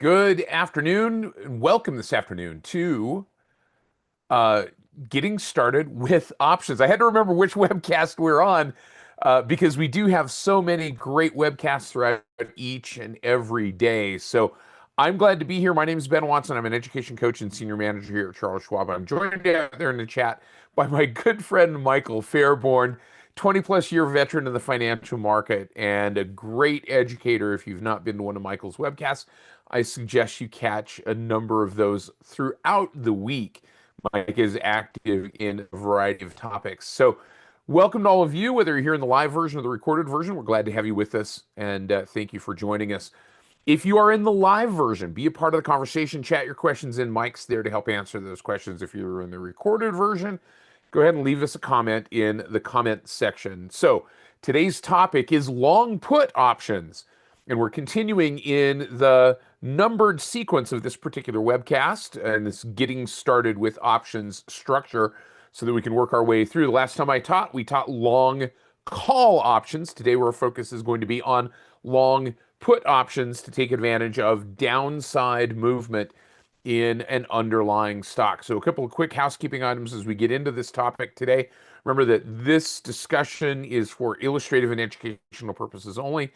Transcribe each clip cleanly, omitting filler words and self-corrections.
Good afternoon. Welcome this afternoon to uh, getting started with options. I had to remember which webcast we're on because we do have so many great webcasts throughout each and every day. So I'm glad to be here. My name is Ben Watson. I'm an education coach and senior manager here at Charles Schwab. I'm joined out there in the chat by my good friend Michael Fairborn, 20 plus year veteran in the financial market and a great educator. If you've not been to one of Michael's webcasts, I suggest you catch a number of those throughout the week. Mike is active in a variety of topics. So, welcome to all of you, whether you're here in the live version or the recorded version. We're glad to have you with us, and thank you for joining us. If you are in the live version, be a part of the conversation, chat your questions in. Mike's there to help answer those questions. If you're in the recorded version, go ahead and leave us a comment in the comment section. So, today's topic is long put options. And we're continuing in the numbered sequence of this particular webcast and this getting started with options structure so that we can work our way through. The last time we taught long call options. Today, our focus is going to be on long put options to take advantage of downside movement in an underlying stock. So a couple of quick housekeeping items as we get into this topic today. Remember that this discussion is for illustrative and educational purposes only.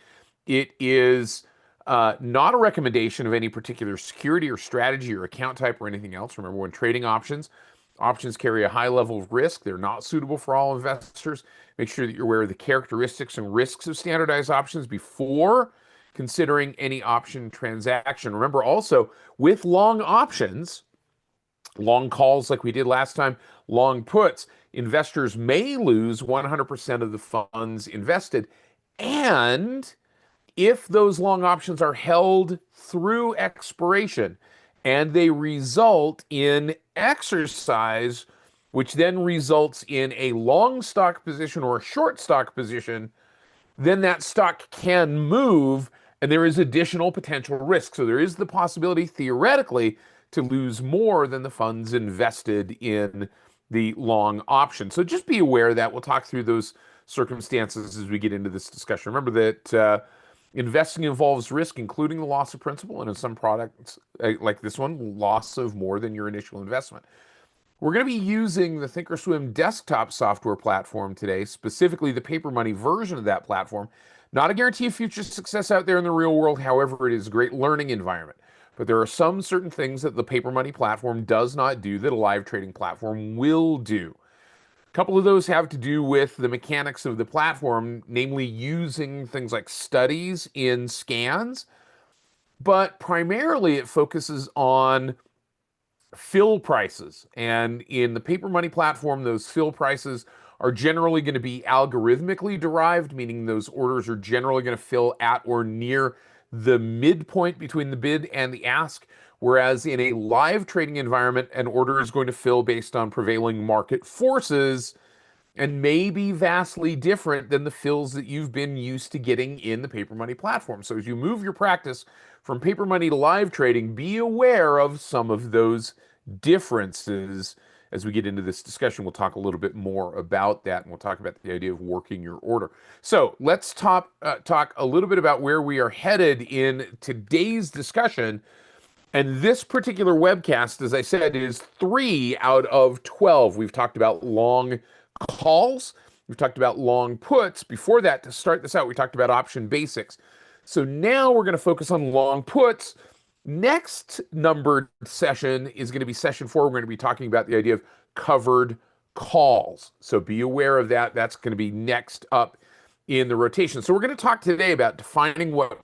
It is not a recommendation of any particular security or strategy or account type or anything else. Remember, when trading options, options carry a high level of risk. They're not suitable for all investors. Make sure that you're aware of the characteristics and risks of standardized options before considering any option transaction. Remember also, with long options, long calls like we did last time, long puts, investors may lose 100% of the funds invested. And if those long options are held through expiration and they result in exercise, which then results in a long stock position or a short stock position, then that stock can move and there is additional potential risk. So there is the possibility, theoretically, to lose more than the funds invested in the long option. So just be aware of that. We'll talk through those circumstances as we get into this discussion. Remember that investing involves risk, including the loss of principal, and in some products, like this one, loss of more than your initial investment. We're going to be using the thinkorswim desktop software platform today, specifically the paper money version of that platform. Not a guarantee of future success out there in the real world. However, it is a great learning environment. But there are some certain things that the paper money platform does not do that a live trading platform will do. A couple of those have to do with the mechanics of the platform, namely using things like studies in scans, but primarily it focuses on fill prices. And in the paper money platform, those fill prices are generally going to be algorithmically derived, meaning those orders are generally going to fill at or near the midpoint between the bid and the ask. Whereas in a live trading environment, an order is going to fill based on prevailing market forces and may be vastly different than the fills that you've been used to getting in the paper money platform. So as you move your practice from paper money to live trading, be aware of some of those differences. As we get into this discussion, we'll talk a little bit more about that, and we'll talk about the idea of working your order. So let's talk a little bit about where we are headed in today's discussion. And this particular webcast, as I said, is 3 out of 12. We've talked about long calls. We've talked about long puts. Before that, to start this out, we talked about option basics. So now we're going to focus on long puts. Next numbered session is going to be session 4. We're going to be talking about the idea of covered calls. So be aware of that. That's going to be next up in the rotation. So we're going to talk today about defining what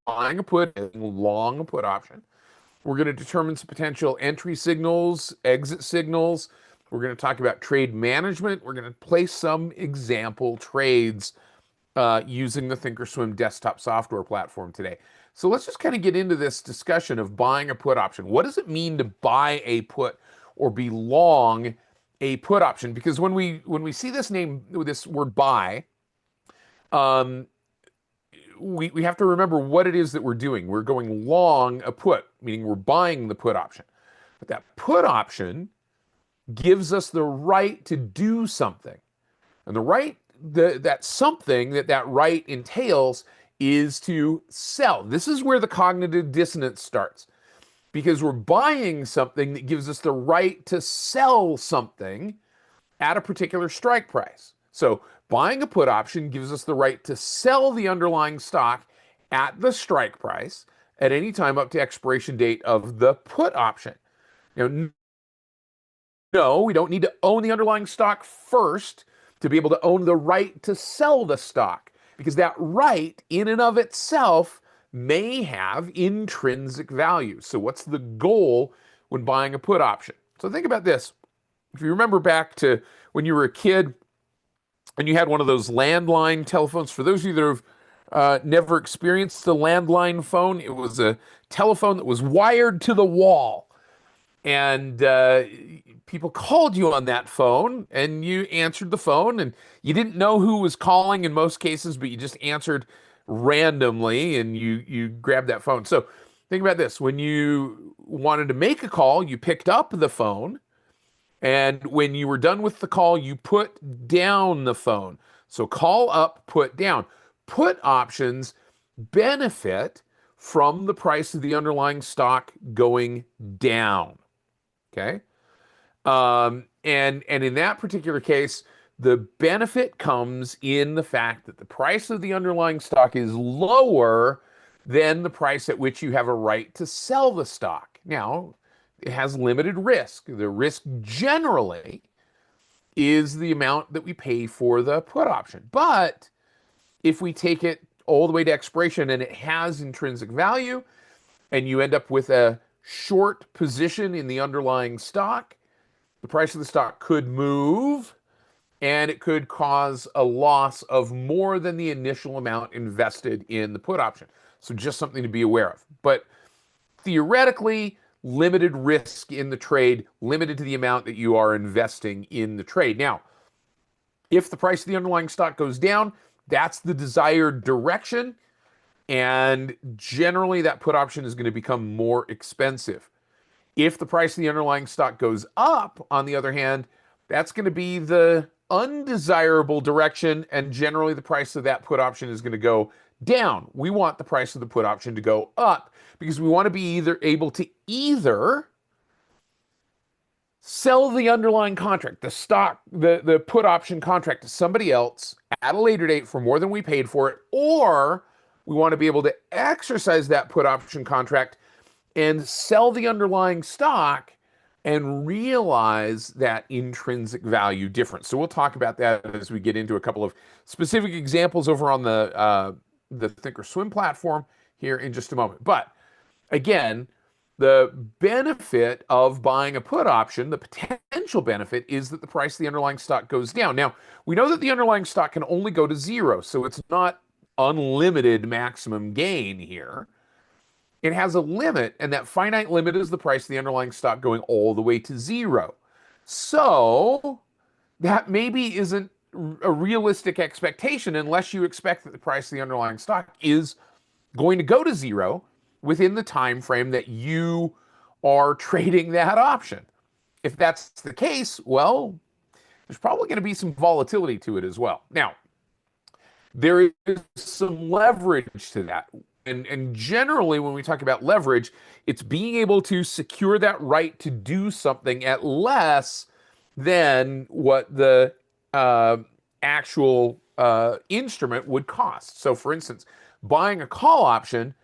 buying a put and long put option. We're going to determine some potential entry signals, exit signals. We're going to talk about trade management. We're going to place some example trades using the thinkorswim desktop software platform today. So let's just kind of get into this discussion of buying a put option. What does it mean to buy a put or be long a put option? Because when we see this name, this word buy, we have to remember what it is that we're doing. We're going long a put, meaning we're buying the put option. But that put option gives us the right to do something. And the right, that something that right entails is to sell. This is where the cognitive dissonance starts, because we're buying something that gives us the right to sell something at a particular strike price. So buying a put option gives us the right to sell the underlying stock at the strike price at any time up to expiration date of the put option. Now, no, we don't need to own the underlying stock first to be able to own the right to sell the stock, because that right in and of itself may have intrinsic value. So what's the goal when buying a put option? So think about this. If you remember back to when you were a kid and you had one of those landline telephones, for those of you that have never experienced the landline phone, it was a telephone that was wired to the wall. And people called you on that phone, and you answered the phone, and you didn't know who was calling in most cases, but you just answered randomly, and you grabbed that phone. So think about this. When you wanted to make a call, you picked up the phone, and when you were done with the call, you put down the phone. So call up, put down. Put options benefit from the price of the underlying stock going down. Okay. And in that particular case, the benefit comes in the fact that the price of the underlying stock is lower than the price at which you have a right to sell the stock. Now, it has limited risk. The risk generally is the amount that we pay for the put option. But if we take it all the way to expiration and it has intrinsic value, and you end up with a short position in the underlying stock, the price of the stock could move, and it could cause a loss of more than the initial amount invested in the put option. So just something to be aware of. But theoretically, limited risk in the trade, limited to the amount that you are investing in the trade. Now, if the price of the underlying stock goes down, that's the desired direction. And generally, that put option is going to become more expensive. If the price of the underlying stock goes up, on the other hand, that's going to be the undesirable direction. And generally, the price of that put option is going to go down. We want the price of the put option to go up, because we want to be able to either sell the underlying contract, the stock, the put option contract, to somebody else at a later date for more than we paid for it, or we want to be able to exercise that put option contract and sell the underlying stock and realize that intrinsic value difference. So we'll talk about that as we get into a couple of specific examples over on the Thinkorswim platform here in just a moment. But again, the benefit of buying a put option, the potential benefit, is that the price of the underlying stock goes down. Now, we know that the underlying stock can only go to zero, so it's not unlimited maximum gain here. It has a limit, and that finite limit is the price of the underlying stock going all the way to zero. So that maybe isn't a realistic expectation unless you expect that the price of the underlying stock is going to go to zero within the time frame that you are trading that option. If that's the case, well, there's probably going to be some volatility to it as well. Now, there is some leverage to that. And generally, when we talk about leverage, it's being able to secure that right to do something at less than what the actual instrument would cost. So, for instance, buying a call option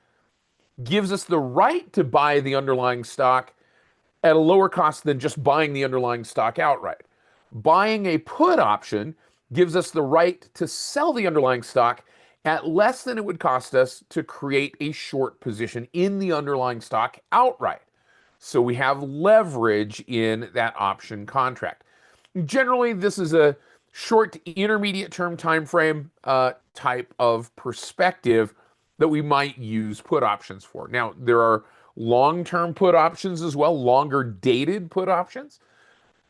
gives us the right to buy the underlying stock at a lower cost than just buying the underlying stock outright. Buying a put option gives us the right to sell the underlying stock at less than it would cost us to create a short position in the underlying stock outright. So we have leverage in that option contract. Generally, this is a short to intermediate term time frame type of perspective that we might use put options for. Now, there are long-term put options as well, longer dated put options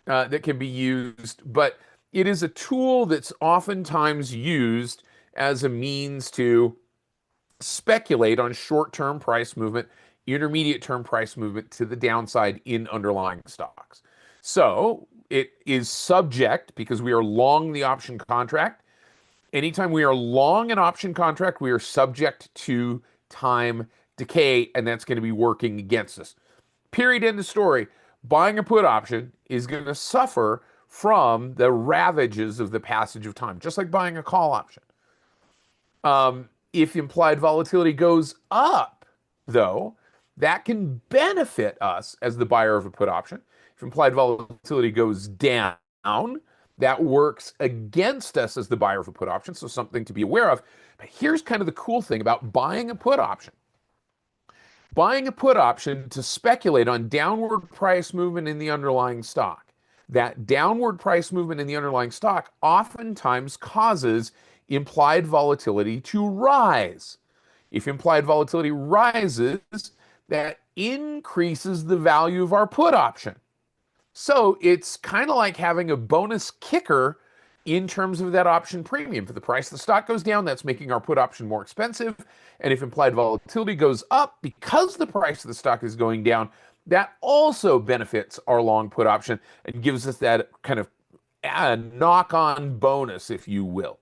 that can be used, but it is a tool that's oftentimes used as a means to speculate on short-term price movement, intermediate-term price movement to the downside in underlying stocks. So it is subject, because we are long the option contract, Anytime we are long an option contract, we are subject to time decay, and that's going to be working against us. Period. End of story. Buying a put option is going to suffer from the ravages of the passage of time, just like buying a call option. If implied volatility goes up, though, that can benefit us as the buyer of a put option. If implied volatility goes down, that works against us as the buyer of a put option, so something to be aware of. But here's kind of the cool thing about buying a put option. Buying a put option to speculate on downward price movement in the underlying stock. That downward price movement in the underlying stock oftentimes causes implied volatility to rise. If implied volatility rises, that increases the value of our put option. So it's kind of like having a bonus kicker in terms of that option premium. If the price of the stock goes down, that's making our put option more expensive. And if implied volatility goes up because the price of the stock is going down, that also benefits our long put option and gives us that kind of knock-on bonus, if you will,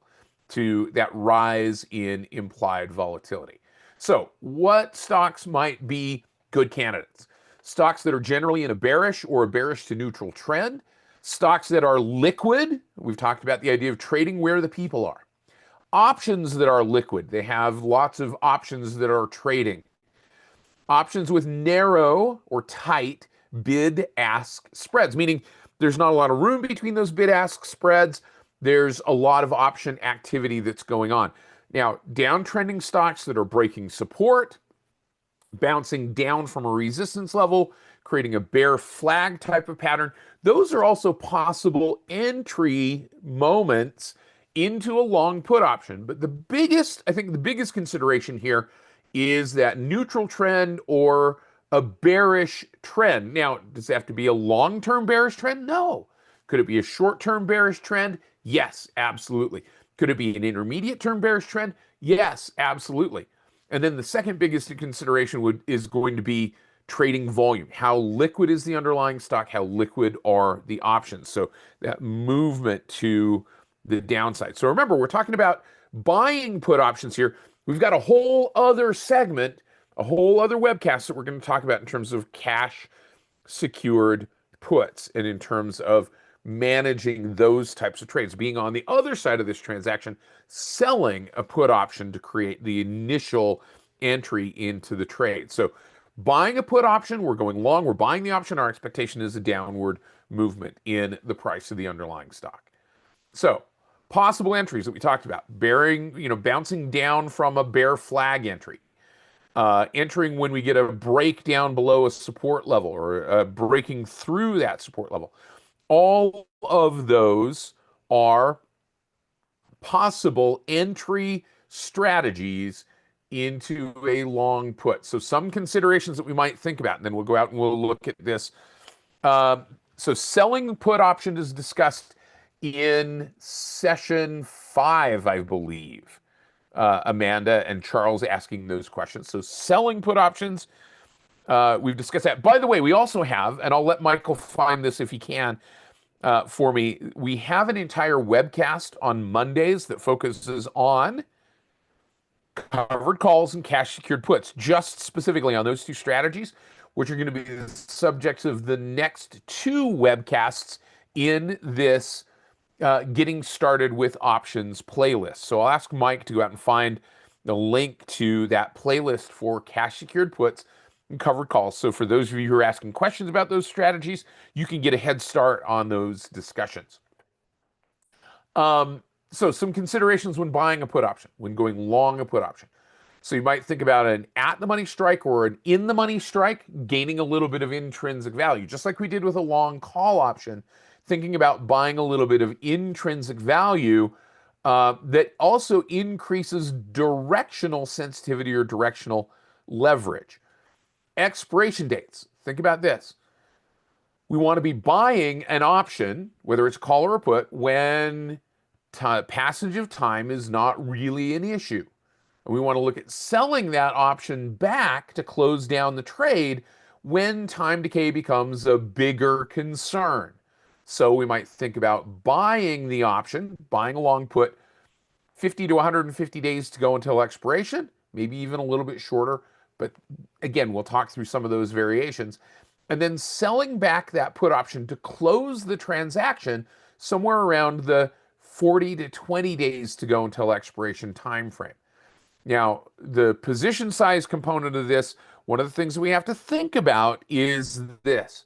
to that rise in implied volatility. So what stocks might be good candidates? Stocks that are generally in a bearish or a bearish to neutral trend. Stocks that are liquid. We've talked about the idea of trading where the people are. Options that are liquid. They have lots of options that are trading. Options with narrow or tight bid-ask spreads, meaning there's not a lot of room between those bid-ask spreads. There's a lot of option activity that's going on. Now, downtrending stocks that are breaking support, bouncing down from a resistance level, creating a bear flag type of pattern, those are also possible entry moments into a long put option. But I think the biggest consideration here is that neutral trend or a bearish trend. Now, does it have to be a long-term bearish trend? No. Could it be a short-term bearish trend? Yes, absolutely. Could it be an intermediate term bearish trend? Yes, absolutely. And then the second biggest consideration is going to be trading volume. How liquid is the underlying stock? How liquid are the options? So that movement to the downside. So remember, we're talking about buying put options here. We've got a whole other segment, a whole other webcast that we're going to talk about in terms of cash secured puts and in terms of managing those types of trades, being on the other side of this transaction, selling a put option to create the initial entry into the trade. So buying a put option, we're going long, we're buying the option, our expectation is a downward movement in the price of the underlying stock. So possible entries that we talked about, bouncing down from a bear flag entry, entering when we get a breakdown below a support level or breaking through that support level. All of those are possible entry strategies into a long put. So some considerations that we might think about, and then we'll go out and we'll look at this. So selling put option is discussed in session 5, I believe. Amanda and Charles asking those questions. So selling put options, we've discussed that. By the way, we also have, and I'll let Michael find this if he can for me, we have an entire webcast on Mondays that focuses on covered calls and cash secured puts, just specifically on those two strategies, which are going to be the subjects of the next 2 webcasts in this getting started with options playlist. So I'll ask Mike to go out and find the link to that playlist for cash secured puts and covered calls. So for those of you who are asking questions about those strategies, you can get a head start on those discussions. So some considerations when buying a put option, when going long a put option. So you might think about an at-the-money strike or an in-the-money strike gaining a little bit of intrinsic value, just like we did with a long call option, thinking about buying a little bit of intrinsic value that also increases directional sensitivity or directional leverage. Expiration dates. Think about this. We want to be buying an option, whether it's call or a put, when passage of time is not really an issue. And we want to look at selling that option back to close down the trade when time decay becomes a bigger concern. So we might think about buying the option, buying a long put 50 to 150 days to go until expiration, maybe even a little bit shorter. But again, we'll talk through some of those variations. And then selling back that put option to close the transaction somewhere around the 40 to 20 days to go until expiration time frame. Now, the position size component of this, one of the things that we have to think about is this.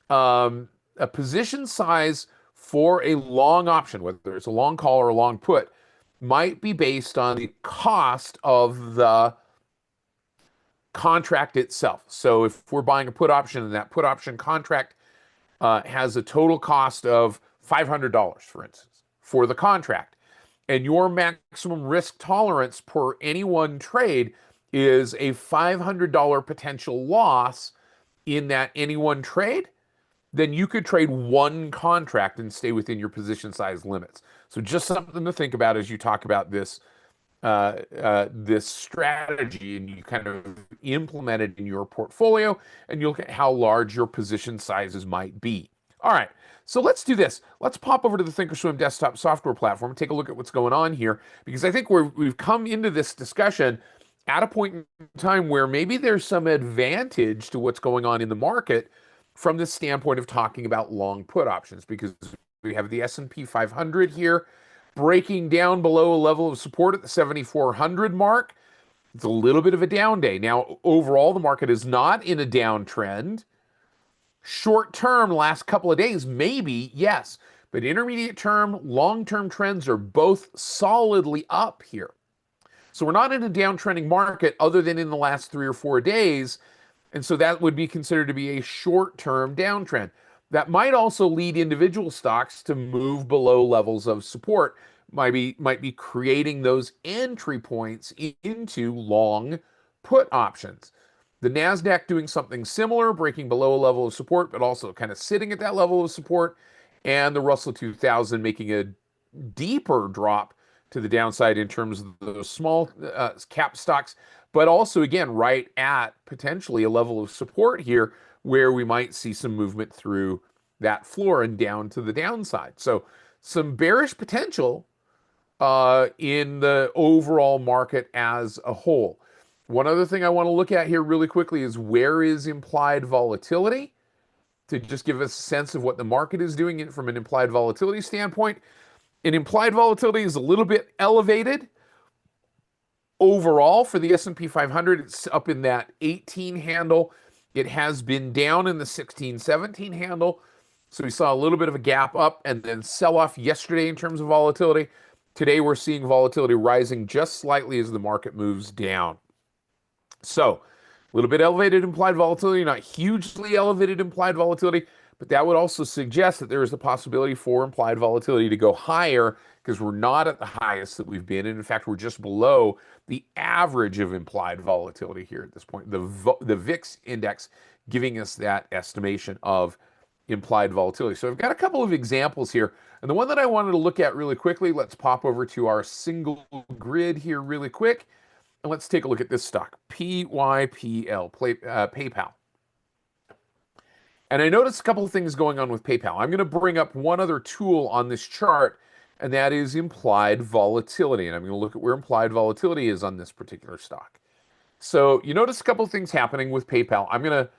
A position size for a long option, whether it's a long call or a long put, might be based on the cost of the contract itself. So if we're buying a put option and that put option contract has a total cost of $500, for instance, for the contract, and your maximum risk tolerance per any one trade is a $500 potential loss in that any one trade, then you could trade one contract and stay within your position size limits. So just something to think about as you talk about this this strategy and you kind of implement it in your portfolio, and you look at how large your position sizes might be. All right, so let's do this. Let's pop over to the Thinkorswim desktop software platform and take a look at what's going on here, because I think we've come into this discussion at a point in time where maybe there's some advantage to what's going on in the market from the standpoint of talking about long put options, because we have the S&P 500 here breaking down below a level of support at the 7,400 mark. It's a little bit of a down day. Now, overall, the market is not in a downtrend. Short term, last couple of days, maybe, yes. But intermediate term, long-term trends are both solidly up here. So we're not in a downtrending market other than in the last 3 or 4 days. And so that would be considered to be a short-term downtrend. That might also lead individual stocks to move below levels of support, might be creating those entry points into long put options. The NASDAQ doing something similar, breaking below a level of support, but also kind of sitting at that level of support, and the Russell 2000 making a deeper drop to the downside in terms of the small cap stocks, but also, again, right at potentially a level of support here where we might see some movement through that floor and down to the downside. So some bearish potential in the overall market as a whole. One other thing I want to look at here really quickly is where is implied volatility, to just give us a sense of what the market is doing from an implied volatility standpoint. And implied volatility is a little bit elevated overall for the S&P 500. It's up in that 18 handle. It has been down in the 16, 17 handle. So we saw a little bit of a gap up and then sell off yesterday in terms of volatility. Today we're seeing volatility rising just slightly as the market moves down. So a little bit elevated implied volatility, not hugely elevated implied volatility, but that would also suggest that there is the possibility for implied volatility to go higher, because we're not at the highest that we've been. And in fact, we're just below the average of implied volatility here at this point. The VIX index giving us that estimation of implied volatility. So I've got a couple of examples here. And the one that I wanted to look at really quickly, let's pop over to our single grid here really quick. And let's take a look at this stock, PYPL, PayPal. And I noticed a couple of things going on with PayPal. I'm going to bring up one other tool on this chart, and that is implied volatility. And I'm going to look at where implied volatility is on this particular stock. So you notice a couple of things happening with PayPal. I'm going to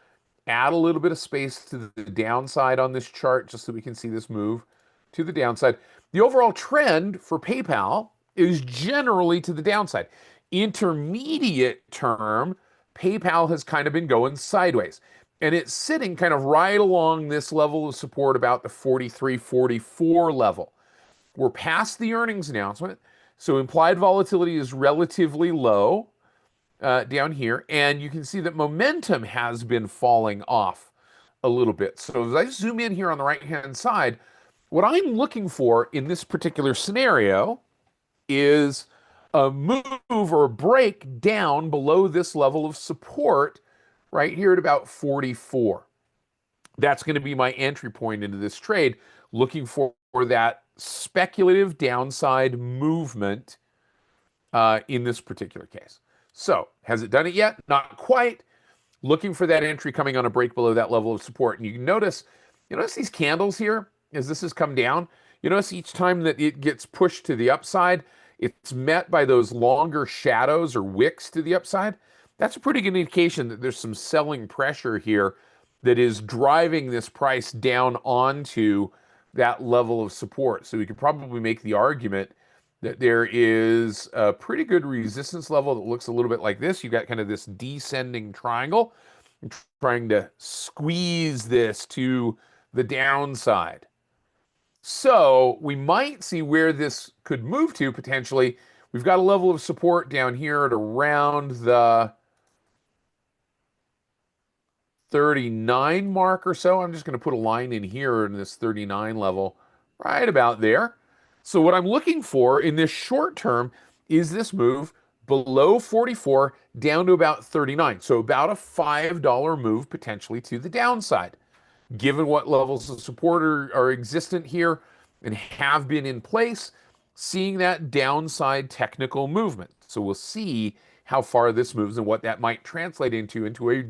add a little bit of space to the downside on this chart just so we can see this move to the downside. The overall trend for PayPal is generally to the downside. Intermediate term, PayPal has kind of been going sideways. And it's sitting kind of right along this level of support, about the 43, 44 level. We're past the earnings announcement, so implied volatility is relatively low down here. And you can see that momentum has been falling off a little bit. So as I zoom in here on the right-hand side, what I'm looking for in this particular scenario is a move or a break down below this level of support right here at about 44. That's going to be my entry point into this trade, looking for that speculative downside movement in this particular case. So has it done it yet? Not quite. Looking for that entry coming on a break below that level of support. And you notice these candles here as this has come down. You notice each time that it gets pushed to the upside, it's met by those longer shadows or wicks to the upside, that's a pretty good indication that there's some selling pressure here that is driving this price down onto that level of support. So we could probably make the argument that there is a pretty good resistance level that looks a little bit like this. You've got kind of this descending triangle, trying to squeeze this to the downside. So we might see where this could move to potentially. We've got a level of support down here at around the 39 mark or so. I'm just going to put a line in here in this 39 level, right about there. So what I'm looking for in this short term is this move below 44 down to about 39. So about a $5 move potentially to the downside. Given what levels of support are existent here and have been in place, seeing that downside technical movement. So we'll see how far this moves and what that might translate into a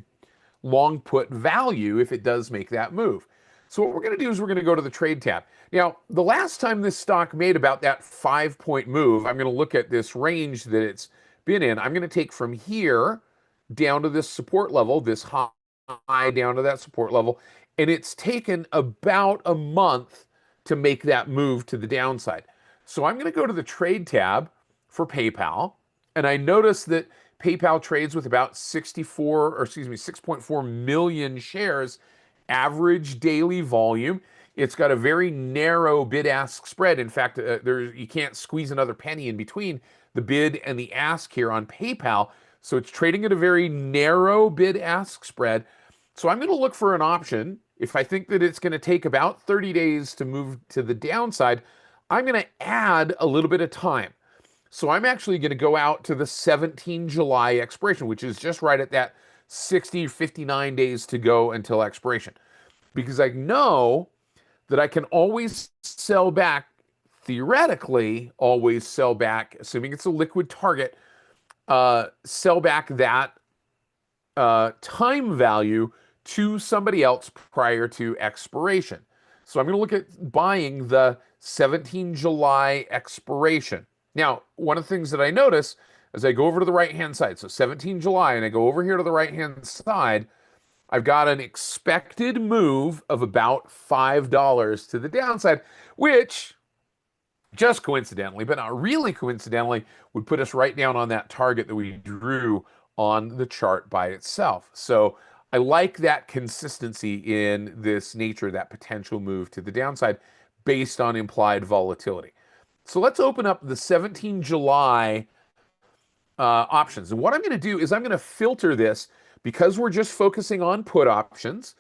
long put value if it does make that move. So what we're going to do is we're going to go to the trade tab. Now, the last time this stock made about that 5-point move, I'm going to look at this range that it's been in. I'm going to take from here down to this support level, this high down to that support level, and it's taken about a month to make that move to the downside. So I'm going to go to the trade tab for PayPal, and I notice that PayPal trades with about 6.4 million shares average daily volume. It's got a very narrow bid-ask spread. In fact, you can't squeeze another penny in between the bid and the ask here on PayPal. So it's trading at a very narrow bid-ask spread. So I'm going to look for an option. If I think that it's going to take about 30 days to move to the downside, I'm going to add a little bit of time. So I'm actually going to go out to the 17 July expiration, which is just right at that 59 days to go until expiration. Because I know that I can always sell back, theoretically, always sell back, assuming it's a liquid target, sell back that time value to somebody else prior to expiration. So I'm going to look at buying the 17 July expiration. Now, one of the things that I notice as I go over to the right-hand side, so 17 July, and I go over here to the right-hand side, I've got an expected move of about $5 to the downside, which just coincidentally, but not really coincidentally, would put us right down on that target that we drew on the chart by itself. So I like that consistency in this nature, that potential move to the downside based on implied volatility. So let's open up the 17 July options. And what I'm going to do is I'm going to filter this because we're just focusing on put options.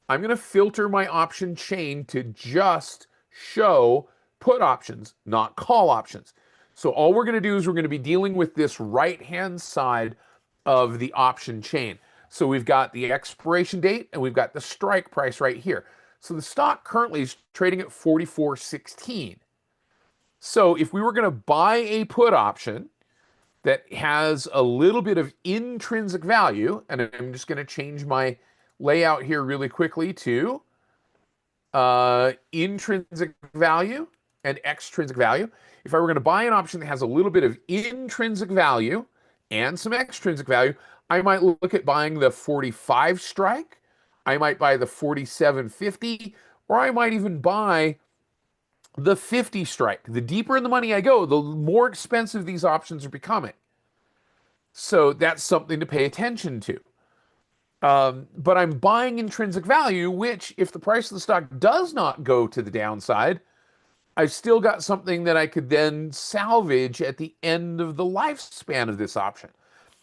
I'm going to filter my option chain to just show put options, not call options. So all we're going to do is we're going to be dealing with this right-hand side of the option chain. So we've got the expiration date and we've got the strike price right here. So the stock currently is trading at 44.16. So if we were going to buy a put option that has a little bit of intrinsic value, and I'm just going to change my layout here really quickly to intrinsic value and extrinsic value. If I were going to buy an option that has a little bit of intrinsic value and some extrinsic value, I might look at buying the 45 strike, I might buy the 47.50, or I might even buy the 50 strike. The deeper in the money I go, the more expensive these options are becoming. So that's something to pay attention to. But I'm buying intrinsic value, which if the price of the stock does not go to the downside, I've still got something that I could then salvage at the end of the lifespan of this option.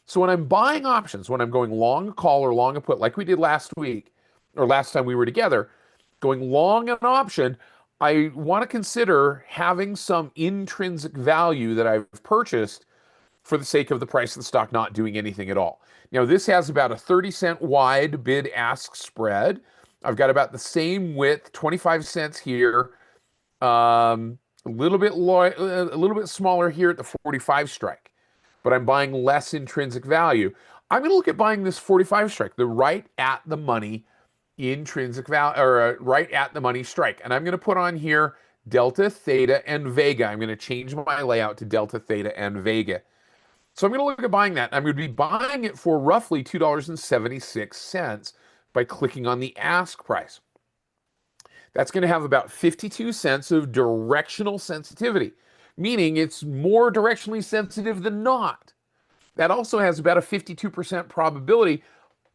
So when I'm buying options, when I'm going long a call or long a put, like we did last week, or last time we were together, going long an option, I want to consider having some intrinsic value that I've purchased for the sake of the price of the stock not doing anything at all. Now, this has about a 30-cent wide bid-ask spread. I've got about the same width, 25 cents here, a little bit smaller here at the 45 strike, but I'm buying less intrinsic value. I'm going to look at buying this 45 strike, the right at the money intrinsic value, or right at the money strike. And I'm going to put on here delta, theta, and vega. I'm going to change my layout to delta, theta, and vega. So I'm going to look at buying that. I'm going to be buying it for roughly $2.76 by clicking on the ask price. That's going to have about 52 cents of directional sensitivity, meaning it's more directionally sensitive than not. That also has about a 52% probability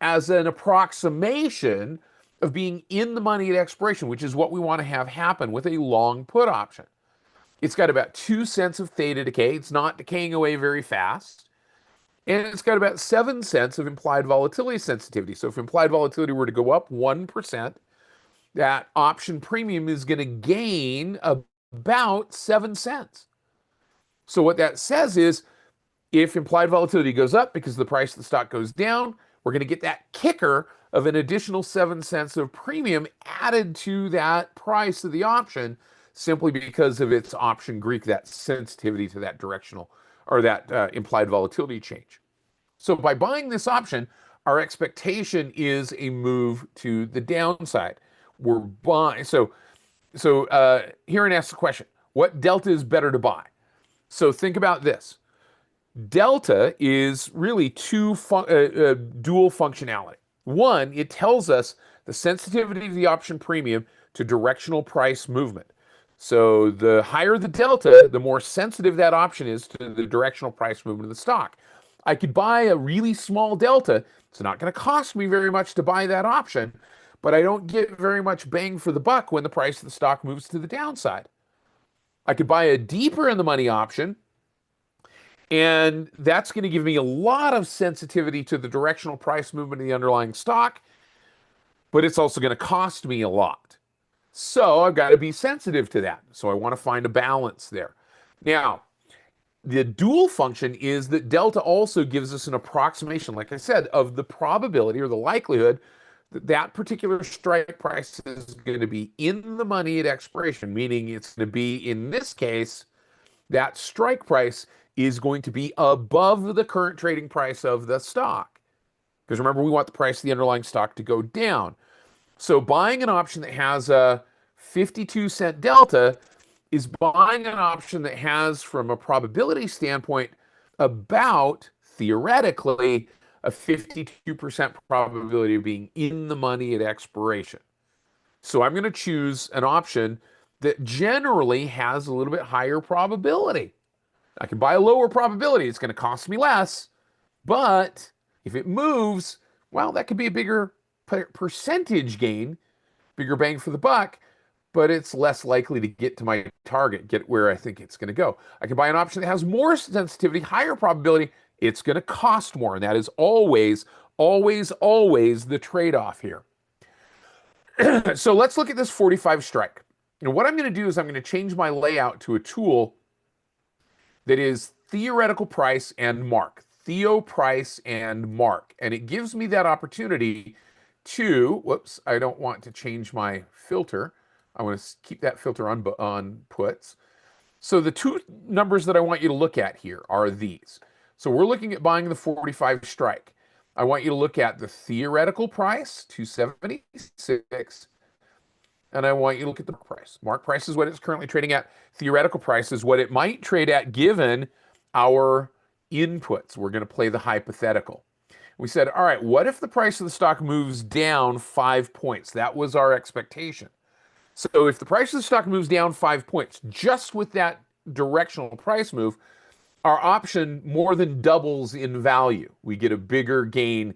as an approximation of being in the money at expiration, which is what we want to have happen with a long put option. It's got about 2 cents of theta decay. It's not decaying away very fast. And it's got about 7 cents of implied volatility sensitivity. So if implied volatility were to go up 1%, that option premium is going to gain about 7 cents. So what that says is if implied volatility goes up because the price of the stock goes down, we're going to get that kicker of an additional 7 cents of premium added to that price of the option simply because of its option Greek, that sensitivity to that directional or that implied volatility change. So by buying this option, our expectation is a move to the downside. We're buying. So Herein asks the question, what delta is better to buy? So think about this. Delta is really dual functionality. One, it tells us the sensitivity of the option premium to directional price movement. So the higher the delta, the more sensitive that option is to the directional price movement of the stock. I could buy a really small delta. It's not going to cost me very much to buy that option, but I don't get very much bang for the buck when the price of the stock moves to the downside. I could buy a deeper in the money option, and that's going to give me a lot of sensitivity to the directional price movement of the underlying stock, but it's also going to cost me a lot. So I've got to be sensitive to that. So I want to find a balance there. Now, the dual function is that delta also gives us an approximation, like I said, of the probability or the likelihood that that particular strike price is going to be in the money at expiration, meaning it's going to be, in this case, that strike price is going to be above the current trading price of the stock. Because remember, we want the price of the underlying stock to go down. So buying an option that has a 52-cent delta is buying an option that has, from a probability standpoint, about, theoretically, a 52% probability of being in the money at expiration. So I'm going to choose an option that generally has a little bit higher probability. I can buy a lower probability. It's going to cost me less, but if it moves, well, that could be a bigger percentage gain, bigger bang for the buck, but it's less likely to get to my target, get where I think it's going to go. I can buy an option that has more sensitivity, higher probability. It's going to cost more, and that is always, always, always the trade-off here. So let's look at this 45 strike. And what I'm going to do is I'm going to change my layout to a tool that is theoretical price and mark, Theo price and mark. And it gives me that opportunity to, whoops, I don't want to change my filter. I want to keep that filter on puts. So the two numbers that I want you to look at here are these. So we're looking at buying the 45 strike. I want you to look at the theoretical price, 276, and I want you to look at the mark price. Mark price is what it's currently trading at. Theoretical price is what it might trade at given our inputs. We're going to play the hypothetical. We said, all right, what if the price of the stock moves down 5 points? That was our expectation. So if the price of the stock moves down 5 points, just with that directional price move, our option more than doubles in value. We get a bigger gain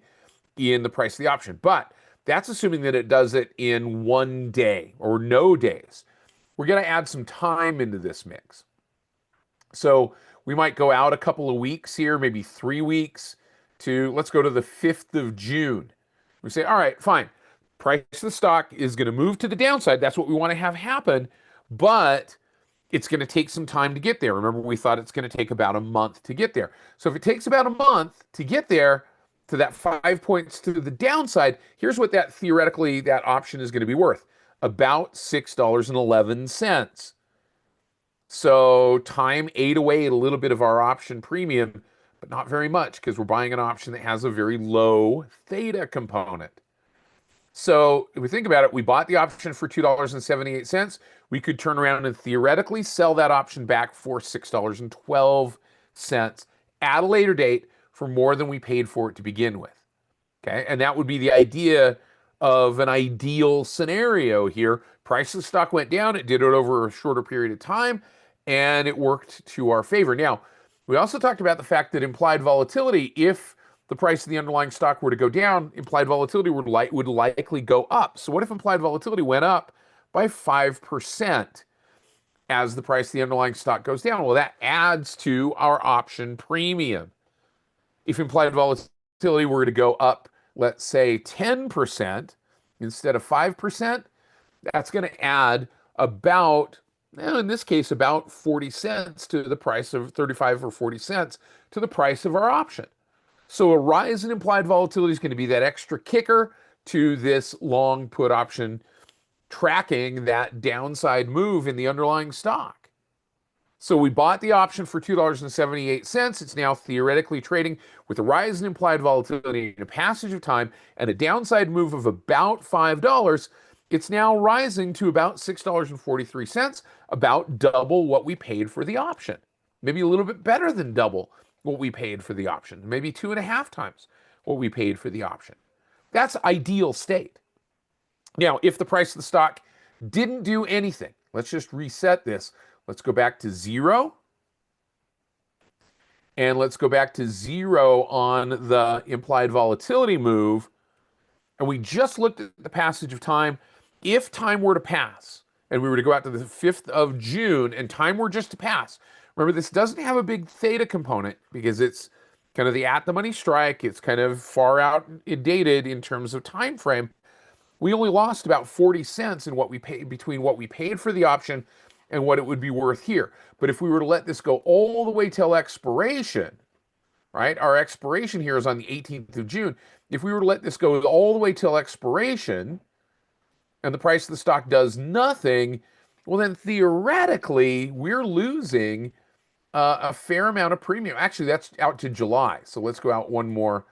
in the price of the option. But that's assuming that it does it in 1 day or no days. We're going to add some time into this mix. So we might go out a couple of weeks here, maybe 3 weeks, to, let's go to the 5th of June. We say, all right, fine. Price of the stock is going to move to the downside. That's what we want to have happen. But it's going to take some time to get there. Remember, we thought it's going to take about a month to get there. So if it takes about a month to get there, to that 5 points to the downside, here's what that theoretically, that option is going to be worth. About $6.11. So time ate away at a little bit of our option premium, but not very much because we're buying an option that has a very low theta component. So if we think about it, we bought the option for $2.78. We could turn around and theoretically sell that option back for $6.12 at a later date for more than we paid for it to begin with. Okay. And that would be the idea of an ideal scenario here. Price of the stock went down. It did it over a shorter period of time, and it worked to our favor. Now, we also talked about the fact that implied volatility, if the price of the underlying stock were to go down, implied volatility would likely go up. So what if implied volatility went up by 5% as the price of the underlying stock goes down? Well, that adds to our option premium. If implied volatility were to go up, let's say 10% instead of 5%, that's going to add about, in this case, about 40 cents to the price of 35 or 40 cents to the price of our option. So a rise in implied volatility is going to be that extra kicker to this long put option tracking that downside move in the underlying stock. So we bought the option for $2.78. It's now theoretically trading with a rise in implied volatility in a passage of time and a downside move of about $5. It's now rising to about $6.43, about double what we paid for the option. Maybe a little bit better than double what we paid for the option, maybe 2.5 times what we paid for the option. That's ideal state. Now, if the price of the stock didn't do anything, let's just reset this. Let's go back to 0. And let's go back to 0 on the implied volatility move. And we just looked at the passage of time. If time were to pass, and we were to go out to the 5th of June, and time were just to pass, remember, this doesn't have a big theta component because it's kind of the at-the-money strike. It's kind of far out dated in terms of time frame. We only lost about 40 cents in what we paid between what we paid for the option and what it would be worth here. But if we were to let this go all the way till expiration, right? Our expiration here is on the 18th of June. If we were to let this go all the way till expiration and the price of the stock does nothing, well, then theoretically, we're losing a fair amount of premium. Actually, that's out to July. So let's go out one more.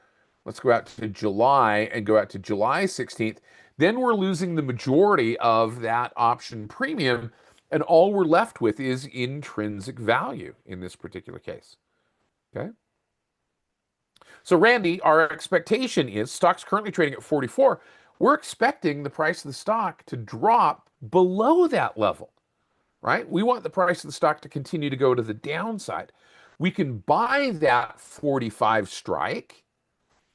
Let's go out to July and go out to July 16th. Then we're losing the majority of that option premium. And all we're left with is intrinsic value in this particular case. Okay. So Randy, our expectation is stock's currently trading at 44. We're expecting the price of the stock to drop below that level, right? We want the price of the stock to continue to go to the downside. We can buy that 45 strike.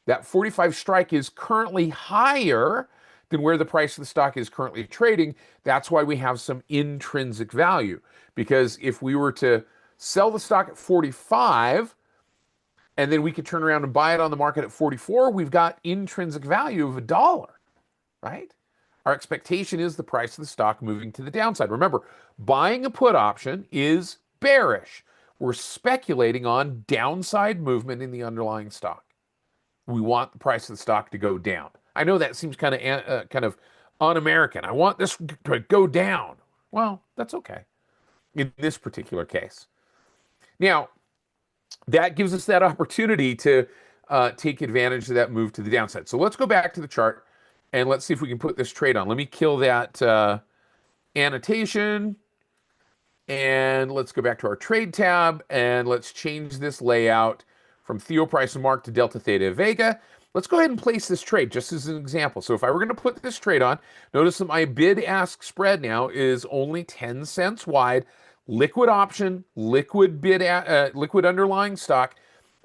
That 45 strike is currently higher than where the price of the stock is currently trading. That's why we have some intrinsic value. Because if we were to sell the stock at 45, and then we could turn around and buy it on the market at 44, we've got intrinsic value of $1, right? Our expectation is the price of the stock moving to the downside. Remember, buying a put option is bearish. We're speculating on downside movement in the underlying stock. We want the price of the stock to go down. I know that seems kind of un-American. I want this to go down. Well, that's okay in this particular case. Now, that gives us that opportunity to take advantage of that move to the downside. So let's go back to the chart and let's see if we can put this trade on. Let me kill that annotation. And let's go back to our trade tab and let's change this layout from Theo Price and Mark to Delta Theta Vega. Let's go ahead and place this trade just as an example. So if I were going to put this trade on, notice that my bid-ask spread now is only 10 cents wide. Liquid option, liquid underlying stock.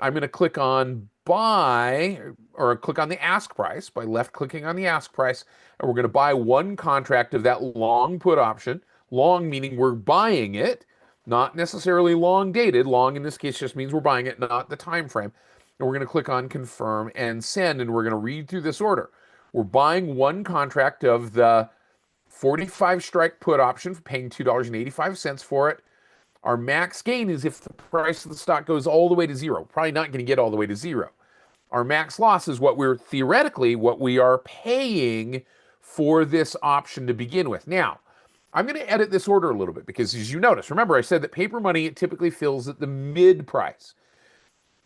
I'm going to click on buy or click on the ask price by left clicking on the ask price. And we're going to buy one contract of that long put option. Long meaning we're buying it, not necessarily long dated. Long in this case just means we're buying it, not the time frame. And we're going to click on confirm and send, and we're going to read through this order. We're buying one contract of the 45 strike put option, paying $2.85 for it. Our max gain is if the price of the stock goes all the way to 0. Probably not going to get all the way to 0. Our max loss is what we are paying for this option to begin with. Now, I'm going to edit this order a little bit because as you notice, remember I said that paper money, it typically fills at the mid price.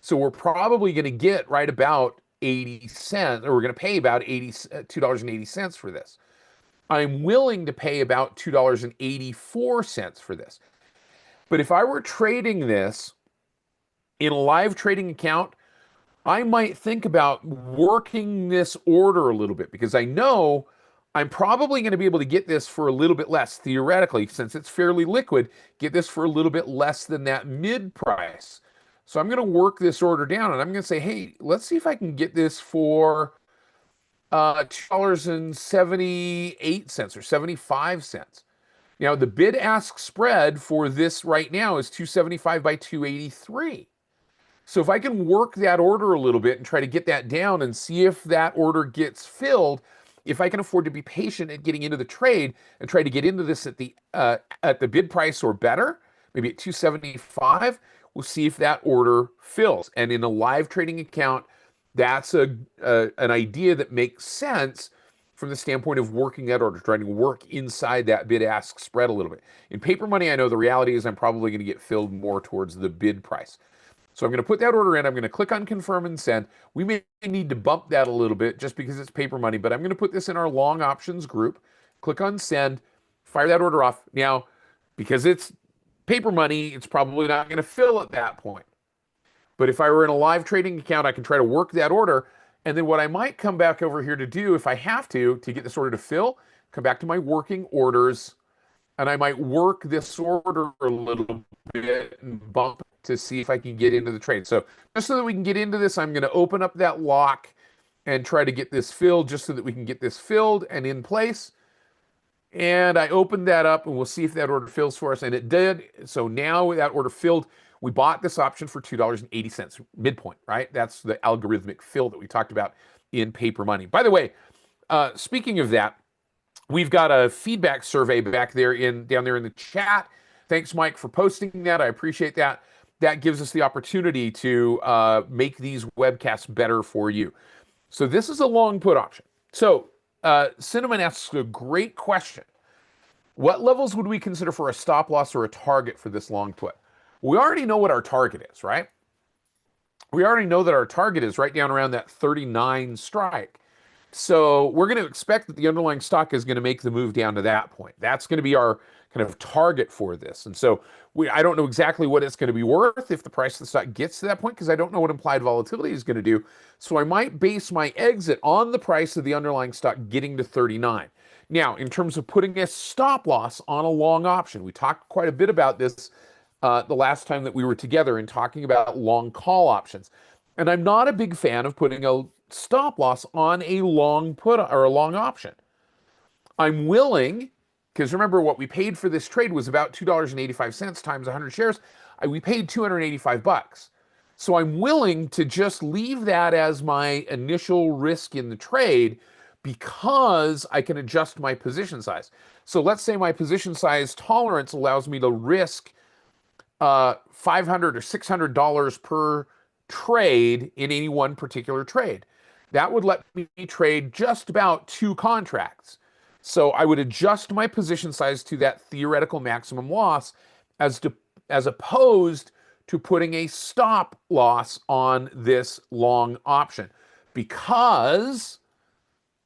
So we're probably going to get right about $2.80, or we're going to pay about $2.80 for this. I'm willing to pay about $2.84 for this. But if I were trading this in a live trading account, I might think about working this order a little bit, because I know I'm probably going to be able to get this for a little bit less, theoretically, since it's fairly liquid, get this for a little bit less than that mid price. So I'm going to work this order down, and I'm going to say, hey, let's see if I can get this for $2.78 or 75 cents. Now, the bid ask spread for this right now is 275 by 283. So if I can work that order a little bit and try to get that down and see if that order gets filled, if I can afford to be patient at getting into the trade and try to get into this at the bid price or better, maybe at 275, we'll see if that order fills. And in a live trading account, that's an idea that makes sense from the standpoint of working that order, trying to work inside that bid-ask spread a little bit. In paper money, I know the reality is I'm probably going to get filled more towards the bid price. So I'm going to put that order in. I'm going to click on confirm and send. We may need to bump that a little bit just because it's paper money, but I'm going to put this in our long options group. Click on send, fire that order off. Now, because it's paper money, it's probably not going to fill at that point. But if I were in a live trading account, I can try to work that order. And then what I might come back over here to do, if I have to get this order to fill, come back to my working orders, and I might work this order a little bit and bump to see if I can get into the trade. So just so that we can get into this, I'm going to open up that lock and try to get this filled just so that we can get this filled and in place. And I opened that up, and we'll see if that order fills for us. And it did. So now that order filled. We bought this option for $2.80, midpoint, right? That's the algorithmic fill that we talked about in paper money. By the way, speaking of that, we've got a feedback survey back there down there in the chat. Thanks, Mike, for posting that. I appreciate that. That gives us the opportunity to make these webcasts better for you. So this is a long put option. So Cinnamon asks a great question. What levels would we consider for a stop loss or a target for this long put? We already know what our target is, right? We already know that our target is right down around that 39 strike. So we're going to expect that the underlying stock is going to make the move down to that point. That's going to be our kind of target for this. And so I don't know exactly what it's going to be worth if the price of the stock gets to that point, because I don't know what implied volatility is going to do. So I might base my exit on the price of the underlying stock getting to 39. Now, in terms of putting a stop loss on a long option, we talked quite a bit about this the last time that we were together and talking about long call options. And I'm not a big fan of putting a stop loss on a long put or a long option. I'm willing, because remember what we paid for this trade was about $2.85 times 100 shares. We paid 285 bucks. So I'm willing to just leave that as my initial risk in the trade, because I can adjust my position size. So let's say my position size tolerance allows me to risk $500 or $600 per trade in any one particular trade. That would let me trade just about 2 contracts. So I would adjust my position size to that theoretical maximum loss as opposed to putting a stop loss on this long option, because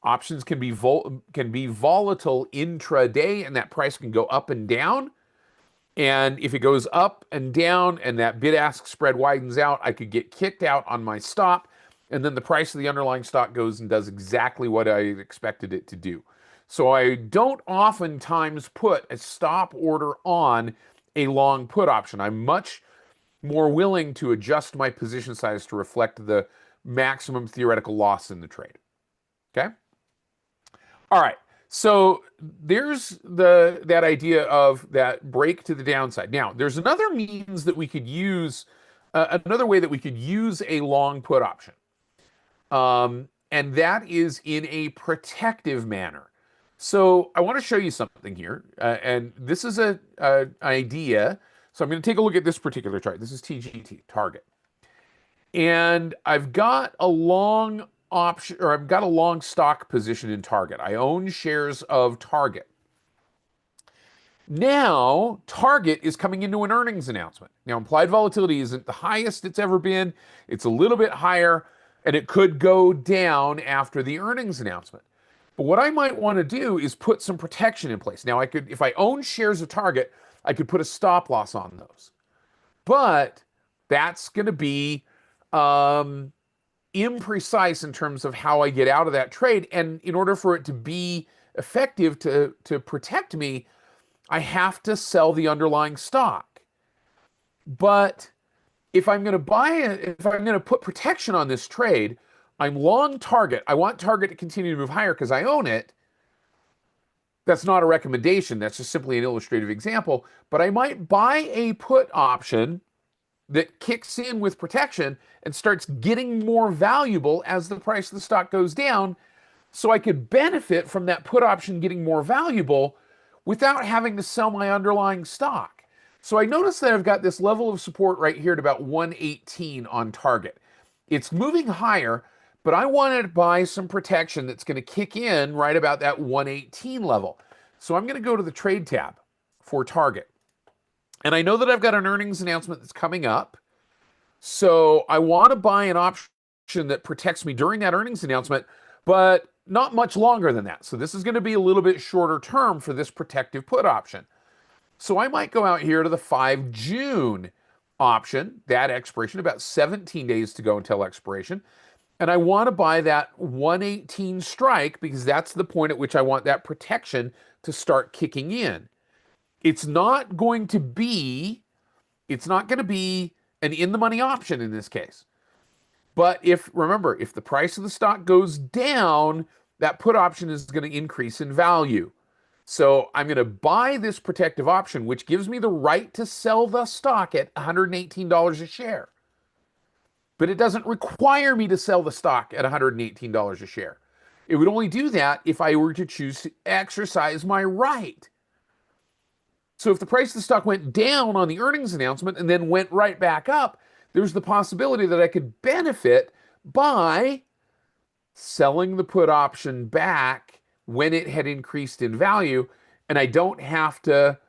options can be volatile intraday, and that price can go up and down. And if it goes up and down and that bid-ask spread widens out, I could get kicked out on my stop, and then the price of the underlying stock goes and does exactly what I expected it to do. So I don't oftentimes put a stop order on a long put option. I'm much more willing to adjust my position size to reflect the maximum theoretical loss in the trade. Okay? All right. So there's that idea of that break to the downside. Now, there's another means that we could use, another way that we could use a long put option. And that is in a protective manner. So I want to show you something here. And this is an idea. So I'm going to take a look at this particular chart. This is TGT, Target. And I've got a long option, or I've got a long stock position in Target. I own shares of Target. Now, Target is coming into an earnings announcement. Now, implied volatility isn't the highest it's ever been. It's a little bit higher. and it could go down after the earnings announcement. But what I might want to do is put some protection in place. Now, I could, if I own shares of Target, I could put a stop loss on those. But that's going to be imprecise in terms of how I get out of that trade. And in order for it to be effective to protect me, I have to sell the underlying stock. But if I'm going to buy it, if I'm going to put protection on this trade, I'm long Target. I want Target to continue to move higher because I own it. That's not a recommendation. That's just simply an illustrative example. But I might buy a put option that kicks in with protection and starts getting more valuable as the price of the stock goes down, so I could benefit from that put option getting more valuable without having to sell my underlying stock. So I notice that I've got this level of support right here at about 118 on Target. It's moving higher, but I wanted to buy some protection that's going to kick in right about that 118 level. So I'm going to go to the trade tab for Target. And I know that I've got an earnings announcement that's coming up. So I want to buy an option that protects me during that earnings announcement, but not much longer than that. So this is going to be a little bit shorter term for this protective put option. So I might go out here to the 5 June option, that expiration, about 17 days to go until expiration. And I want to buy that 118 strike because that's the point at which I want that protection to start kicking in. It's not going to be an in-the-money option in this case. But remember, if the price of the stock goes down, that put option is going to increase in value. So I'm going to buy this protective option, which gives me the right to sell the stock at $118 a share. But it doesn't require me to sell the stock at $118 a share. It would only do that if I were to choose to exercise my right. So if the price of the stock went down on the earnings announcement and then went right back up, there's the possibility that I could benefit by selling the put option back when it had increased in value, and I don't have to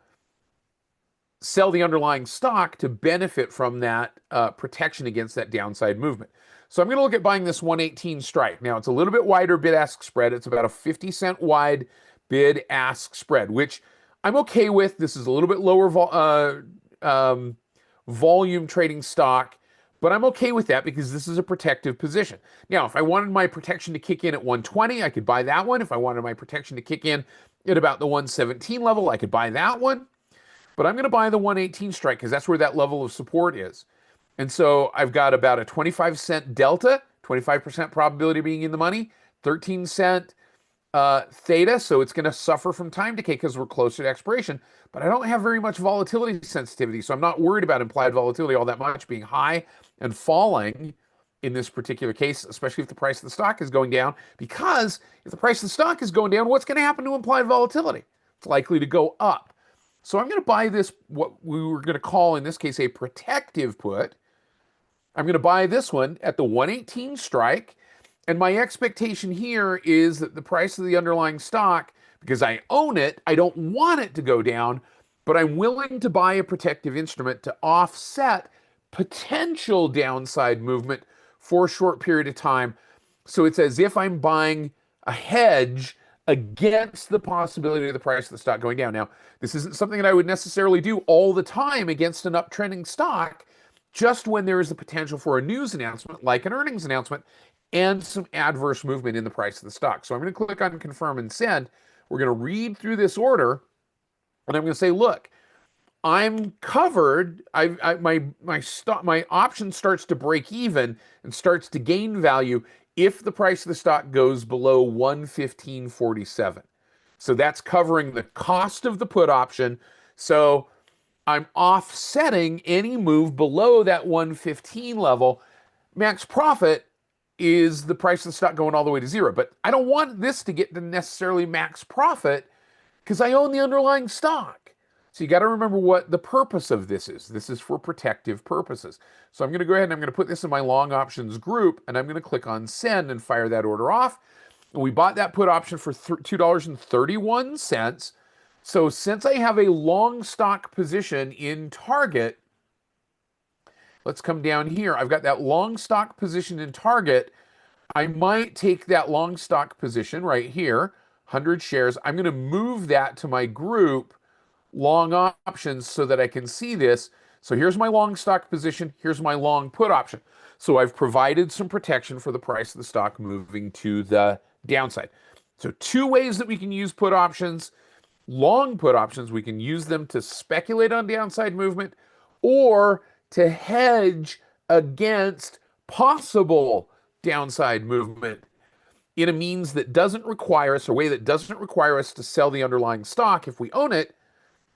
sell the underlying stock to benefit from that protection against that downside movement. So I'm going to look at buying this 118 strike. Now, it's a little bit wider bid-ask spread. It's about a 50-cent wide bid-ask spread, which I'm okay with. This is a little bit lower volume trading stock, but I'm okay with that because this is a protective position. Now, if I wanted my protection to kick in at 120, I could buy that one. If I wanted my protection to kick in at about the 117 level, I could buy that one. But I'm going to buy the 118 strike because that's where that level of support is. And so I've got about a 25-cent delta, 25% probability of being in the money, 13-cent theta, so it's going to suffer from time decay because we're closer to expiration. But I don't have very much volatility sensitivity, so I'm not worried about implied volatility all that much being high and falling in this particular case, especially if the price of the stock is going down. Because if the price of the stock is going down, what's going to happen to implied volatility? It's likely to go up. So I'm going to buy this, what we were going to call in this case a protective put. I'm going to buy this one at the 118 strike. And my expectation here is that the price of the underlying stock, because I own it, I don't want it to go down, but I'm willing to buy a protective instrument to offset potential downside movement for a short period of time. So it's as if I'm buying a hedge against the possibility of the price of the stock going down. Now, this isn't something that I would necessarily do all the time against an uptrending stock, just when there is the potential for a news announcement, like an earnings announcement, and some adverse movement in the price of the stock. So I'm going to click on confirm and send. We're going to read through this order, and I'm going to say, look, I'm covered. My option starts to break even and starts to gain value if the price of the stock goes below 115.47. So that's covering the cost of the put option. So I'm offsetting any move below that 115 level. Max profit is the price of the stock going all the way to zero. But I don't want this to get to necessarily max profit because I own the underlying stock. So you got to remember what the purpose of this is. This is for protective purposes. So I'm going to go ahead and I'm going to put this in my long options group, and I'm going to click on send and fire that order off. And we bought that put option for $2.31. So since I have a long stock position in Target, let's come down here. I've got that long stock position in Target. I might take that long stock position right here, 100 shares. I'm going to move that to my group long options so that I can see this. So here's my long stock position. Here's my long put option. So I've provided some protection for the price of the stock moving to the downside. So two ways that we can use put options. Long put options, we can use them to speculate on downside movement or to hedge against possible downside movement in a means that doesn't require us, a way that doesn't require us to sell the underlying stock if we own it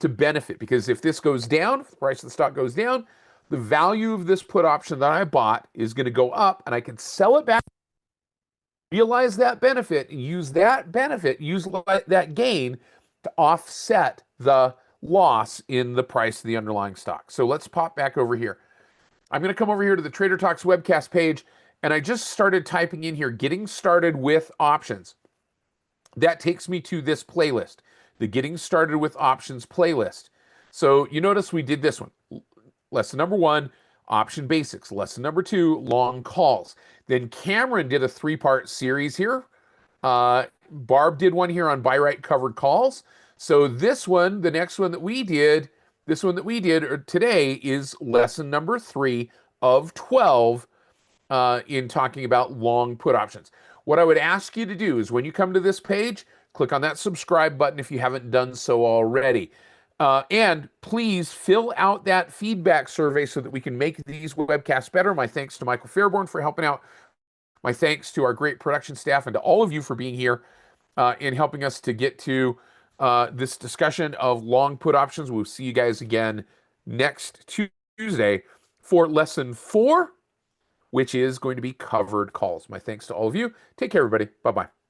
to benefit. Because if this goes down, if the price of the stock goes down, the value of this put option that I bought is going to go up and I can sell it back, realize that benefit, and use that benefit, use that gain to offset the loss in the price of the underlying stock. So let's pop back over here. I'm going to come over here to the Trader Talks webcast page, and I just started typing in here, getting started with options. That takes me to this playlist, the Getting Started with Options playlist. So you notice we did this one. Lesson number 1, option basics. Lesson number 2, long calls. Then Cameron did a 3-part series here. Barb did one here on buy right covered calls. So this one, the next one that we did, today is lesson number 3 of 12 in talking about long put options. What I would ask you to do is when you come to this page, click on that subscribe button if you haven't done so already. And please fill out that feedback survey so that we can make these webcasts better. My thanks to Michael Fairborn for helping out. My thanks to our great production staff and to all of you for being here and helping us to get to this discussion of long put options. We'll see you guys again next Tuesday for lesson 4, which is going to be covered calls. My thanks to all of you. Take care, everybody. Bye-bye.